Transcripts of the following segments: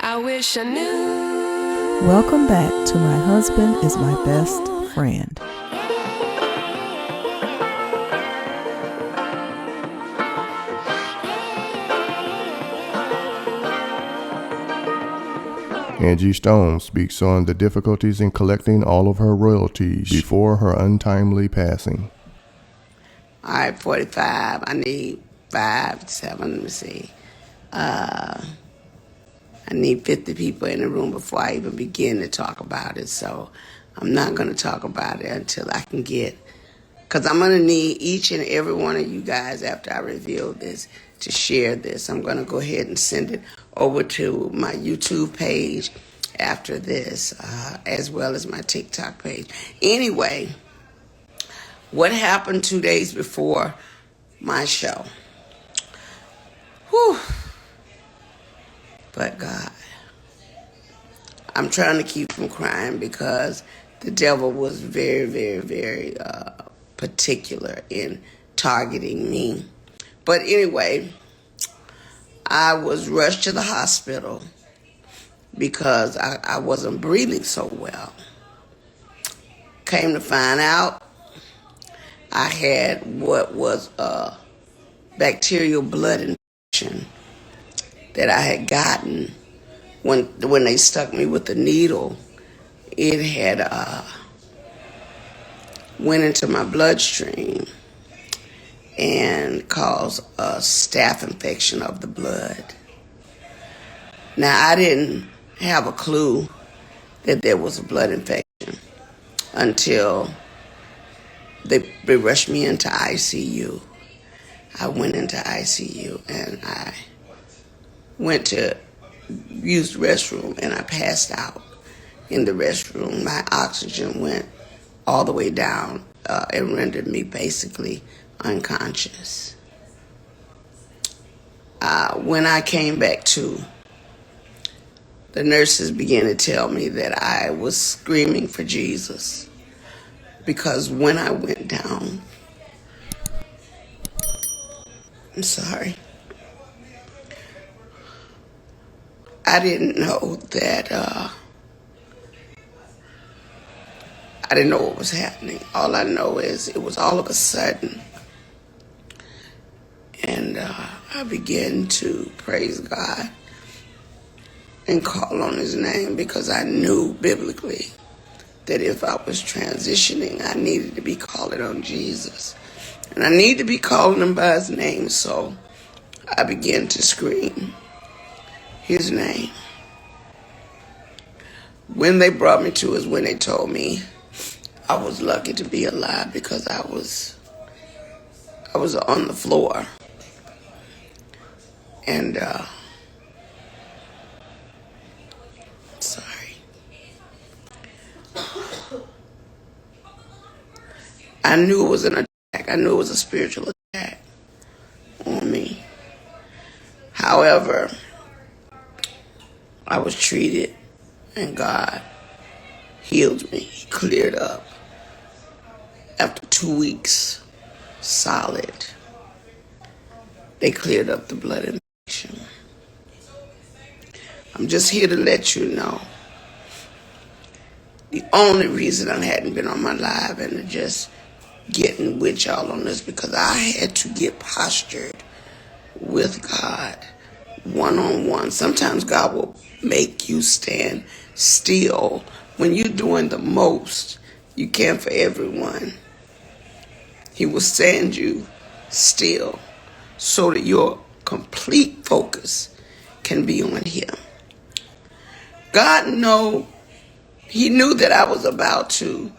I wish I knew. Welcome back to My Husband is My Best Friend. Angie Stone speaks on the difficulties in collecting all of her royalties before her untimely passing. All right, 45. I need 5, 7, let me see. I need 50 people in the room before I even begin to talk about it. So I'm not going to talk about it until I can get, because I'm going to need each and every one of you guys after I reveal this to share this. I'm going to go ahead and send it over to my YouTube page after this, as well as my TikTok page. Anyway, what happened 2 days before my show? Whew. But God, I'm trying to keep from crying because the devil was very, very, very particular in targeting me. But anyway, I was rushed to the hospital because I wasn't breathing so well. Came to find out I had what was a bacterial blood infection that I had gotten when they stuck me with the needle. It had went into my bloodstream and caused a staph infection of the blood. Now, I didn't have a clue that there was a blood infection until they rushed me into ICU. I went into ICU and I went to use the restroom and I passed out in the restroom. My oxygen went all the way down and rendered me basically unconscious. When I came back to, the nurses began to tell me that I was screaming for Jesus, because when I went down, I'm sorry, I didn't know that, I didn't know what was happening. All I know is it was all of a sudden. And I began to praise God and call on his name, because I knew biblically that if I was transitioning, I needed to be calling on Jesus. And I need to be calling him by his name. So I began to scream his name. When they brought me to is when they told me I was lucky to be alive, because I was on the floor. And sorry. I knew it was an attack. I knew it was a spiritual attack on me. However, I was treated and God healed me. He cleared up. After 2 weeks, solid, they cleared up the blood infection. I'm just here to let you know, the only reason I hadn't been on my live and just getting with y'all on this, because I had to get postured with God one-on-one. Sometimes God will make you stand still when you're doing the most you can for everyone. He will stand you still so that your complete focus can be on him. God he knew that I was about to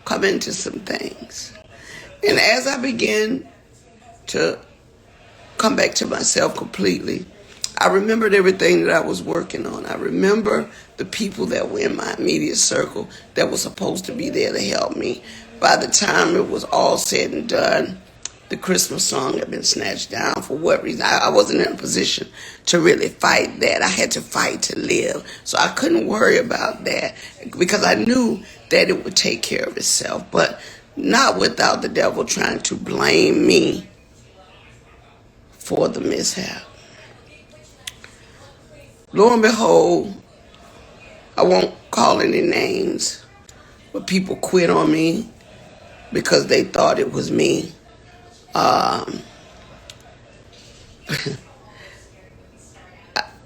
come into some things. And as I began to come back to myself completely, I remembered everything that I was working on. I remember the people that were in my immediate circle that were supposed to be there to help me. By the time it was all said and done, the Christmas song had been snatched down. For what reason? I wasn't in a position to really fight that. I had to fight to live. So I couldn't worry about that, because I knew that it would take care of itself, but not without the devil trying to blame me for the mishap. lo and behold, I won't call any names, but people quit on me because they thought it was me.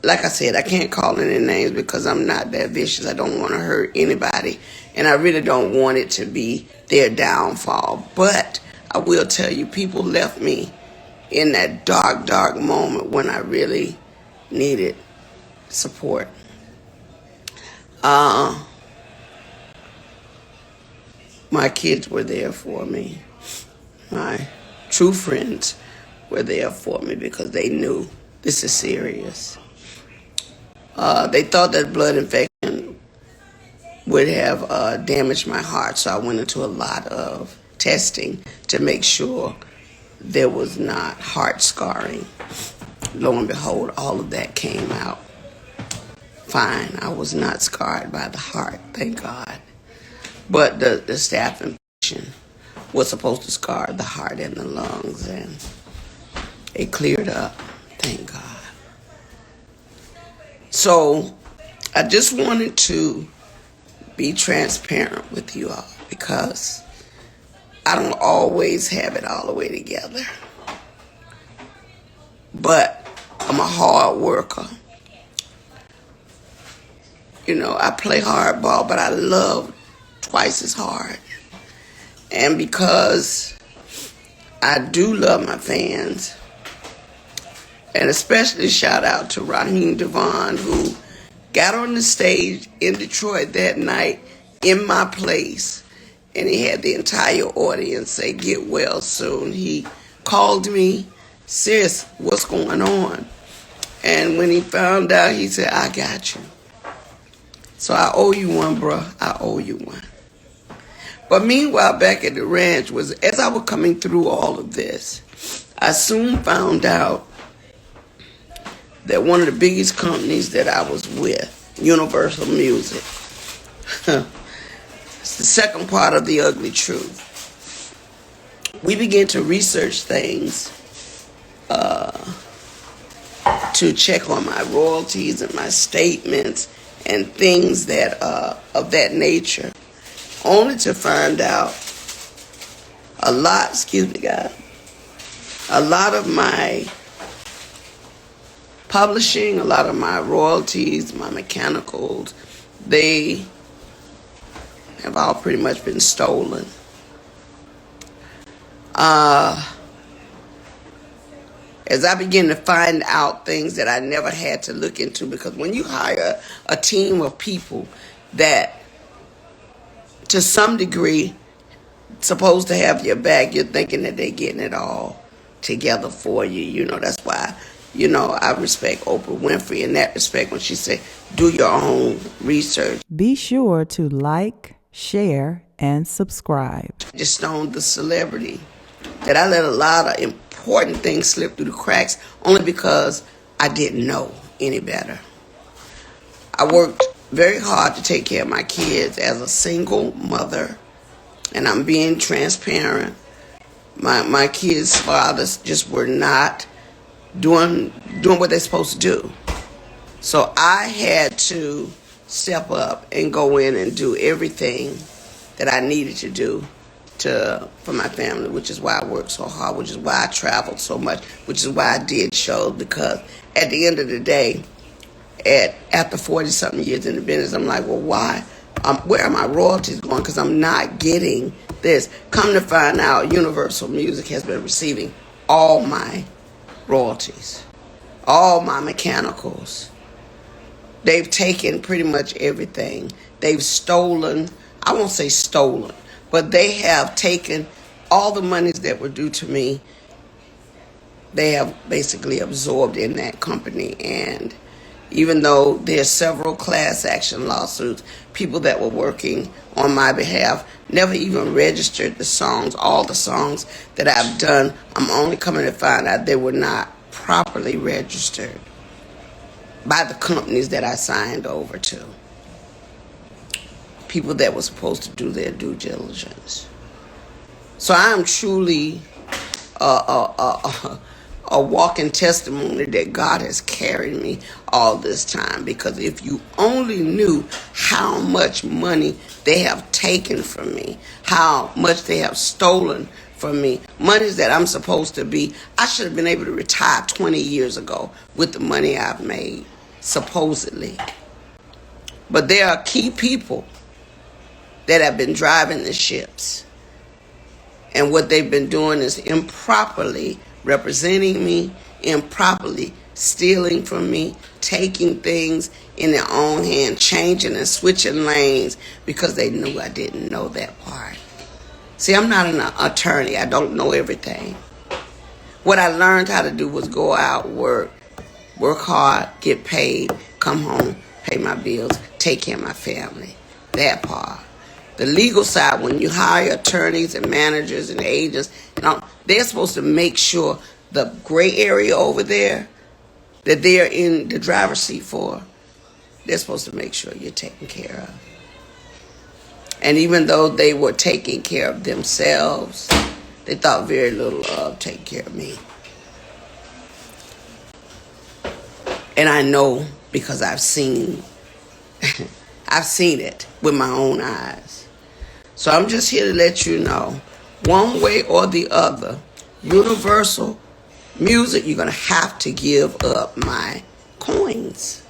Like I said, I can't call any names because I'm not that vicious. I don't want to hurt anybody, and I really don't want it to be their downfall. But I will tell you, people left me in that dark, dark moment when I really needed support. My kids were there for me. My true friends were there for me because they knew this is serious. They thought that blood infection would have damaged my heart, so I went into a lot of testing to make sure there was not heart scarring. Lo and behold, all of that came out fine. I was not scarred by the heart, thank God. But the staph infection was supposed to scar the heart and the lungs, and it cleared up, thank God. So I just wanted to be transparent with you all because I don't always have it all the way together. But I'm a hard worker. You know, I play hardball, but I love twice as hard. And because I do love my fans, and especially shout out to Raheem Devon, who got on the stage in Detroit that night in my place, and he had the entire audience say, "Get well soon." He called me, "Sis, what's going on?" And when he found out, he said, "I got you." So I owe you one, bruh. I owe you one. But meanwhile, back at the ranch, as I was coming through all of this, I soon found out that one of the biggest companies that I was with, Universal Music, it's the second part of the ugly truth. We began to research things to check on my royalties and my statements and things that of that nature, only to find out a lot of my publishing, a lot of my royalties, my mechanicals, they have all pretty much been stolen. As I begin to find out things that I never had to look into, because when you hire a team of people that to some degree supposed to have your back, you're thinking that they're getting it all together for you. You know, that's why, you know, I respect Oprah Winfrey in that respect when she said, do your own research. Be sure to like, share, and subscribe. Just stoned the celebrity that I let a lot of important things slip through the cracks only because I didn't know any better. I worked very hard to take care of my kids as a single mother, and I'm being transparent. My kids' fathers just were not doing what they're supposed to do. So I had to step up and go in and do everything that I needed to do for my family, which is why I worked so hard, which is why I traveled so much, which is why I did shows, because at the end of the day, after 40-something years in the business, I'm like, well, why? Where are my royalties going? Because I'm not getting this. Come to find out, Universal Music has been receiving all my royalties, all my mechanicals. They've taken pretty much everything. They've stolen, I won't say stolen, but they have taken all the monies that were due to me. They have basically absorbed in that company. And even though there's several class action lawsuits, people that were working on my behalf never even registered the songs. All the songs that I've done, I'm only coming to find out they were not properly registered by the companies that I signed over to. People that were supposed to do their due diligence. So I am truly a walking testimony that God has carried me all this time, because if you only knew how much money they have taken from me, how much they have stolen from me, monies that I'm supposed to be, I should have been able to retire 20 years ago with the money I've made, supposedly. But there are key people that have been driving the ships. And what they've been doing is improperly representing me, improperly stealing from me, taking things in their own hand, changing and switching lanes because they knew I didn't know that part. See, I'm not an attorney. I don't know everything. What I learned how to do was go out, work hard, get paid, come home, pay my bills, take care of my family. That part. The legal side, when you hire attorneys and managers and agents, they're supposed to make sure the gray area over there that they're in the driver's seat for, they're supposed to make sure you're taken care of. And even though they were taking care of themselves, they thought very little of taking care of me. And I know because I've seen it with my own eyes. So I'm just here to let you know, one way or the other, Universal Music, you're going to have to give up my coins.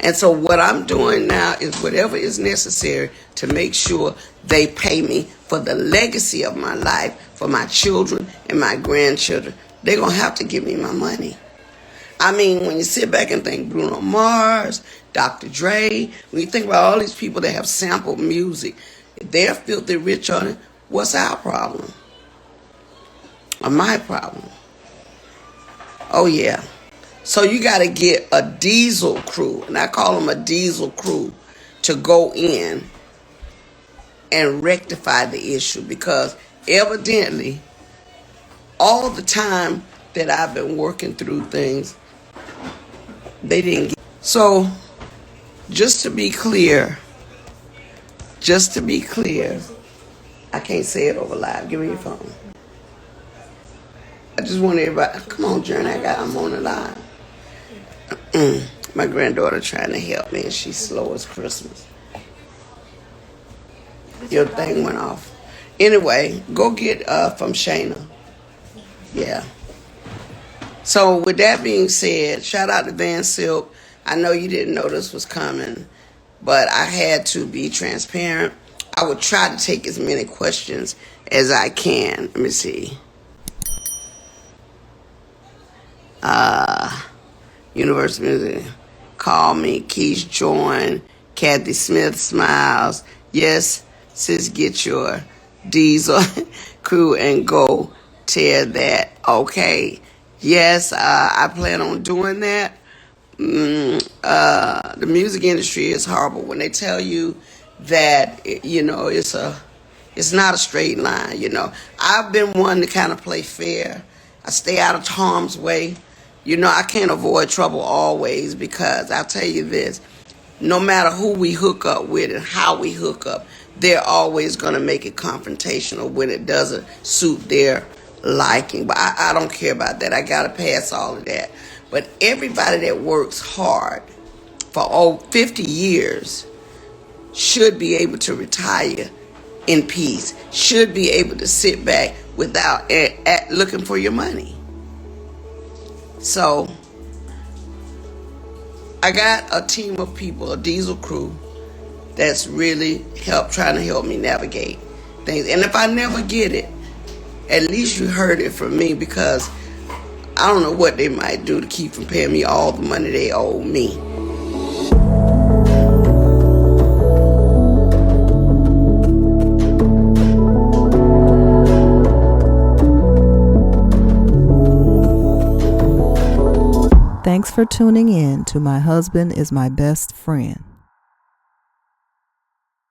And so what I'm doing now is whatever is necessary to make sure they pay me for the legacy of my life, for my children and my grandchildren. They're going to have to give me my money. I mean, when you sit back and think Bruno Mars, Dr. Dre, when you think about all these people that have sampled music, if they're filthy rich on it, what's our problem? Or my problem? Oh, yeah. So you got to get a diesel crew, and I call them a diesel crew, to go in and rectify the issue, because evidently all the time that I've been working through things, they didn't get. So just to be clear, I can't say it over live. Give me your phone. I just want everybody, come on, Journey, I'm on the line. My granddaughter trying to help me, and she's slow as Christmas. Your thing went off. Anyway, go get from Shayna. Yeah. So with that being said, shout out to Van Silk. I know you didn't know this was coming, but I had to be transparent. I would try to take as many questions as I can. Let me see. Universal Music, call me. Keys join. Kathy Smith smiles. Yes, sis, get your diesel crew and go tear that. Okay. Yes, I plan on doing that. The music industry is horrible when they tell you that, it's not a straight line, I've been one to kind of play fair. I stay out of harm's way. I can't avoid trouble always, because I'll tell you this, no matter who we hook up with and how we hook up, they're always going to make it confrontational when it doesn't suit their liking. But I don't care about that. I got to pass all of that. But everybody that works hard for 50 years should be able to retire in peace, should be able to sit back without looking for your money. So I got a team of people, a diesel crew, that's really trying to help me navigate things. And if I never get it, at least you heard it from me, because I don't know what they might do to keep from paying me all the money they owe me. Thanks for tuning in to My Husband is My Best Friend.